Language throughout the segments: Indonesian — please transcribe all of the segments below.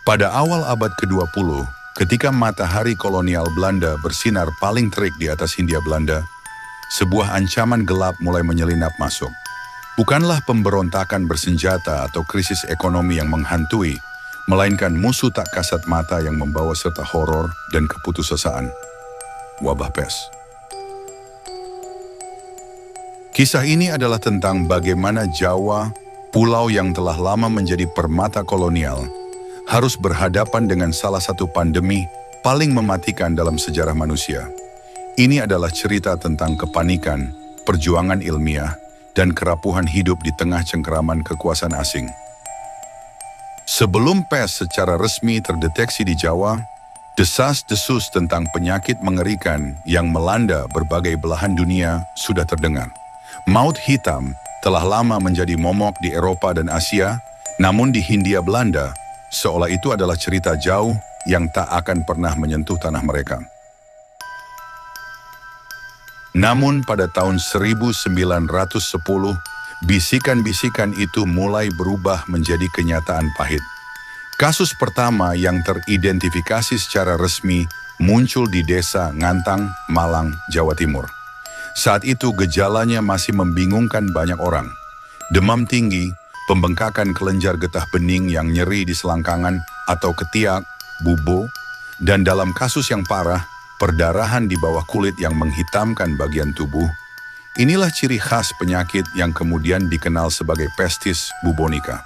Pada awal abad ke-20, ketika matahari kolonial Belanda bersinar paling terik di atas Hindia Belanda, sebuah ancaman gelap mulai menyelinap masuk. Bukanlah pemberontakan bersenjata atau krisis ekonomi yang menghantui, melainkan musuh tak kasat mata yang membawa serta horor dan keputusasaan. Wabah pes. Kisah ini adalah tentang bagaimana Jawa, pulau yang telah lama menjadi permata kolonial, harus berhadapan dengan salah satu pandemi paling mematikan dalam sejarah manusia. Ini adalah cerita tentang kepanikan, perjuangan ilmiah, dan kerapuhan hidup di tengah cengkeraman kekuasaan asing. Sebelum pes secara resmi terdeteksi di Jawa, desas-desus tentang penyakit mengerikan yang melanda berbagai belahan dunia sudah terdengar. Maut hitam telah lama menjadi momok di Eropa dan Asia, namun di Hindia Belanda, seolah itu adalah cerita jauh yang tak akan pernah menyentuh tanah mereka. Namun pada tahun 1910, bisikan-bisikan itu mulai berubah menjadi kenyataan pahit. Kasus pertama yang teridentifikasi secara resmi muncul di desa Ngantang, Malang, Jawa Timur. Saat itu gejalanya masih membingungkan banyak orang. Demam tinggi, pembengkakan kelenjar getah bening yang nyeri di selangkangan atau ketiak, bubo, dan dalam kasus yang parah, perdarahan di bawah kulit yang menghitamkan bagian tubuh. Inilah ciri khas penyakit yang kemudian dikenal sebagai pestis bubonica.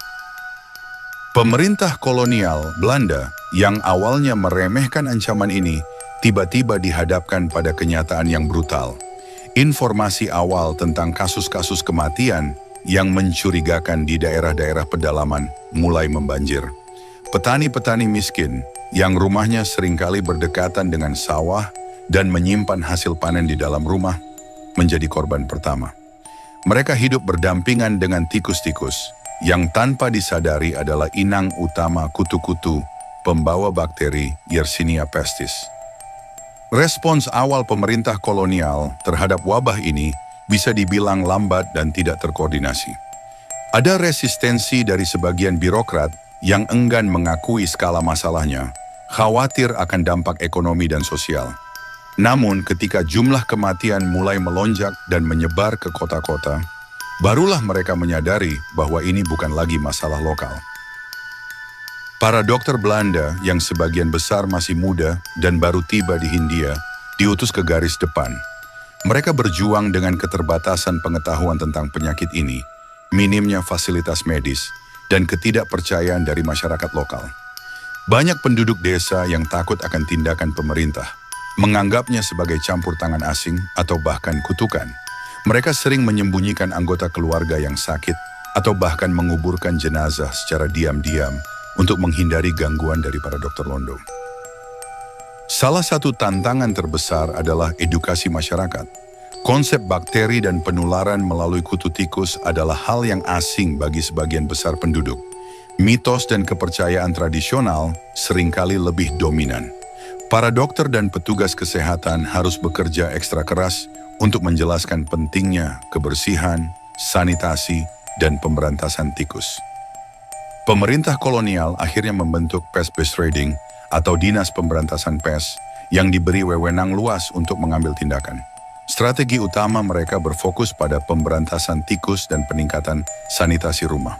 Pemerintah kolonial Belanda yang awalnya meremehkan ancaman ini, tiba-tiba dihadapkan pada kenyataan yang brutal. Informasi awal tentang kasus-kasus kematian yang mencurigakan di daerah-daerah pedalaman mulai membanjir. Petani-petani miskin yang rumahnya seringkali berdekatan dengan sawah dan menyimpan hasil panen di dalam rumah menjadi korban pertama. Mereka hidup berdampingan dengan tikus-tikus yang tanpa disadari adalah inang utama kutu-kutu pembawa bakteri Yersinia pestis. Respons awal pemerintah kolonial terhadap wabah ini bisa dibilang lambat dan tidak terkoordinasi. Ada resistensi dari sebagian birokrat yang enggan mengakui skala masalahnya, khawatir akan dampak ekonomi dan sosial. Namun ketika jumlah kematian mulai melonjak dan menyebar ke kota-kota, barulah mereka menyadari bahwa ini bukan lagi masalah lokal. Para dokter Belanda yang sebagian besar masih muda dan baru tiba di Hindia, diutus ke garis depan. Mereka berjuang dengan keterbatasan pengetahuan tentang penyakit ini, minimnya fasilitas medis, dan ketidakpercayaan dari masyarakat lokal. Banyak penduduk desa yang takut akan tindakan pemerintah, menganggapnya sebagai campur tangan asing atau bahkan kutukan. Mereka sering menyembunyikan anggota keluarga yang sakit atau bahkan menguburkan jenazah secara diam-diam untuk menghindari gangguan dari para dokter londo. Salah satu tantangan terbesar adalah edukasi masyarakat. Konsep bakteri dan penularan melalui kutu tikus adalah hal yang asing bagi sebagian besar penduduk. Mitos dan kepercayaan tradisional seringkali lebih dominan. Para dokter dan petugas kesehatan harus bekerja ekstra keras untuk menjelaskan pentingnya kebersihan, sanitasi, dan pemberantasan tikus. Pemerintah kolonial akhirnya membentuk Pest-Based Trading atau Dinas Pemberantasan Pes yang diberi wewenang luas untuk mengambil tindakan. Strategi utama mereka berfokus pada pemberantasan tikus dan peningkatan sanitasi rumah.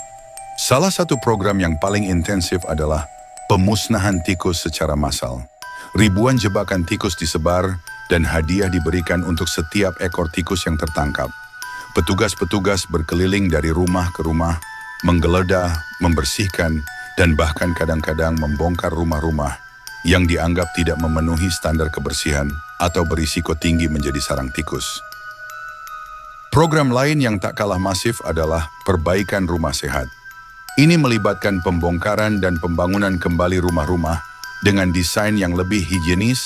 Salah satu program yang paling intensif adalah pemusnahan tikus secara massal. Ribuan jebakan tikus disebar dan hadiah diberikan untuk setiap ekor tikus yang tertangkap. Petugas-petugas berkeliling dari rumah ke rumah, menggeledah, membersihkan, dan bahkan kadang-kadang membongkar rumah-rumah yang dianggap tidak memenuhi standar kebersihan atau berisiko tinggi menjadi sarang tikus. Program lain yang tak kalah masif adalah perbaikan rumah sehat. Ini melibatkan pembongkaran dan pembangunan kembali rumah-rumah dengan desain yang lebih higienis,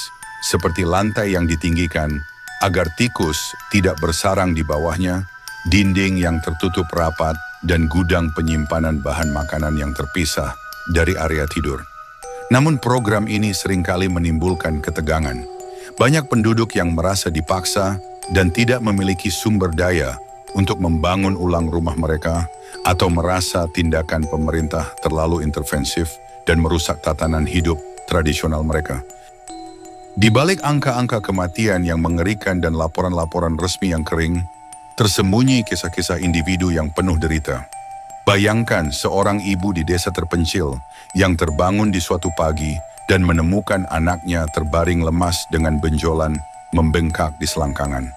seperti lantai yang ditinggikan, agar tikus tidak bersarang di bawahnya, dinding yang tertutup rapat, dan gudang penyimpanan bahan makanan yang terpisah dari area tidur. Namun program ini seringkali menimbulkan ketegangan. Banyak penduduk yang merasa dipaksa dan tidak memiliki sumber daya untuk membangun ulang rumah mereka atau merasa tindakan pemerintah terlalu intervensif dan merusak tatanan hidup tradisional mereka. Di balik angka-angka kematian yang mengerikan dan laporan-laporan resmi yang kering, tersembunyi kisah-kisah individu yang penuh derita. Bayangkan seorang ibu di desa terpencil yang terbangun di suatu pagi dan menemukan anaknya terbaring lemas dengan benjolan membengkak di selangkangan.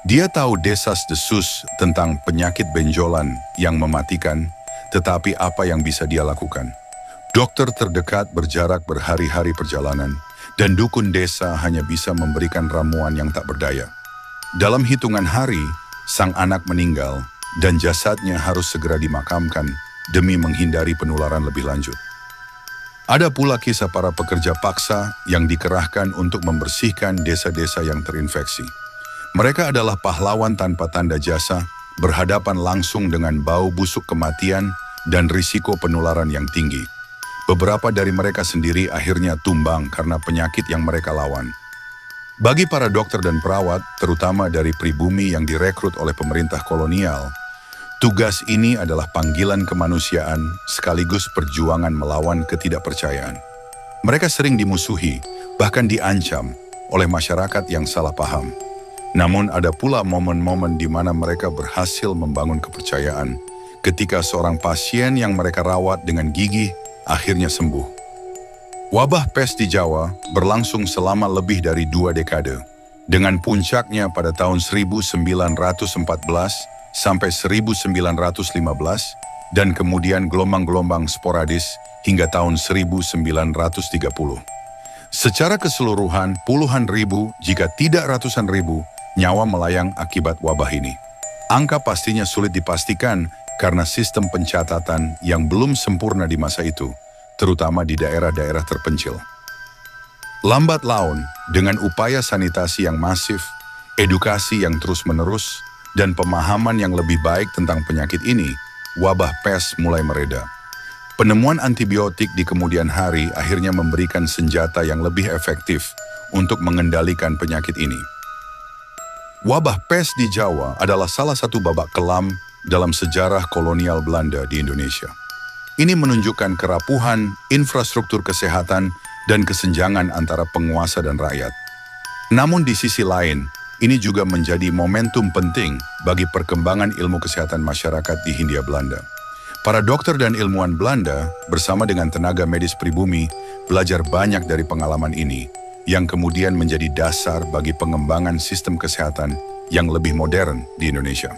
Dia tahu desas-desus tentang penyakit benjolan yang mematikan, tetapi apa yang bisa dia lakukan? Dokter terdekat berjarak berhari-hari perjalanan, dan dukun desa hanya bisa memberikan ramuan yang tak berdaya. Dalam hitungan hari, sang anak meninggal dan jasadnya harus segera dimakamkan demi menghindari penularan lebih lanjut. Ada pula kisah para pekerja paksa yang dikerahkan untuk membersihkan desa-desa yang terinfeksi. Mereka adalah pahlawan tanpa tanda jasa, berhadapan langsung dengan bau busuk kematian dan risiko penularan yang tinggi. Beberapa dari mereka sendiri akhirnya tumbang karena penyakit yang mereka lawan. Bagi para dokter dan perawat, terutama dari pribumi yang direkrut oleh pemerintah kolonial, tugas ini adalah panggilan kemanusiaan sekaligus perjuangan melawan ketidakpercayaan. Mereka sering dimusuhi, bahkan diancam oleh masyarakat yang salah paham. Namun ada pula momen-momen di mana mereka berhasil membangun kepercayaan ketika seorang pasien yang mereka rawat dengan gigih akhirnya sembuh. Wabah pes di Jawa berlangsung selama lebih dari 2 dekade, dengan puncaknya pada tahun 1914 sampai 1915 dan kemudian gelombang-gelombang sporadis hingga tahun 1930. Secara keseluruhan, puluhan ribu, jika tidak ratusan ribu, nyawa melayang akibat wabah ini. Angka pastinya sulit dipastikan karena sistem pencatatan yang belum sempurna di masa itu, terutama di daerah-daerah terpencil. Lambat laun, dengan upaya sanitasi yang masif, edukasi yang terus-menerus, dan pemahaman yang lebih baik tentang penyakit ini, wabah pes mulai mereda. Penemuan antibiotik di kemudian hari akhirnya memberikan senjata yang lebih efektif untuk mengendalikan penyakit ini. Wabah pes di Jawa adalah salah satu babak kelam dalam sejarah kolonial Belanda di Indonesia. Ini menunjukkan kerapuhan infrastruktur kesehatan dan kesenjangan antara penguasa dan rakyat. Namun di sisi lain, ini juga menjadi momentum penting bagi perkembangan ilmu kesehatan masyarakat di Hindia Belanda. Para dokter dan ilmuwan Belanda bersama dengan tenaga medis pribumi belajar banyak dari pengalaman ini, yang kemudian menjadi dasar bagi pengembangan sistem kesehatan yang lebih modern di Indonesia.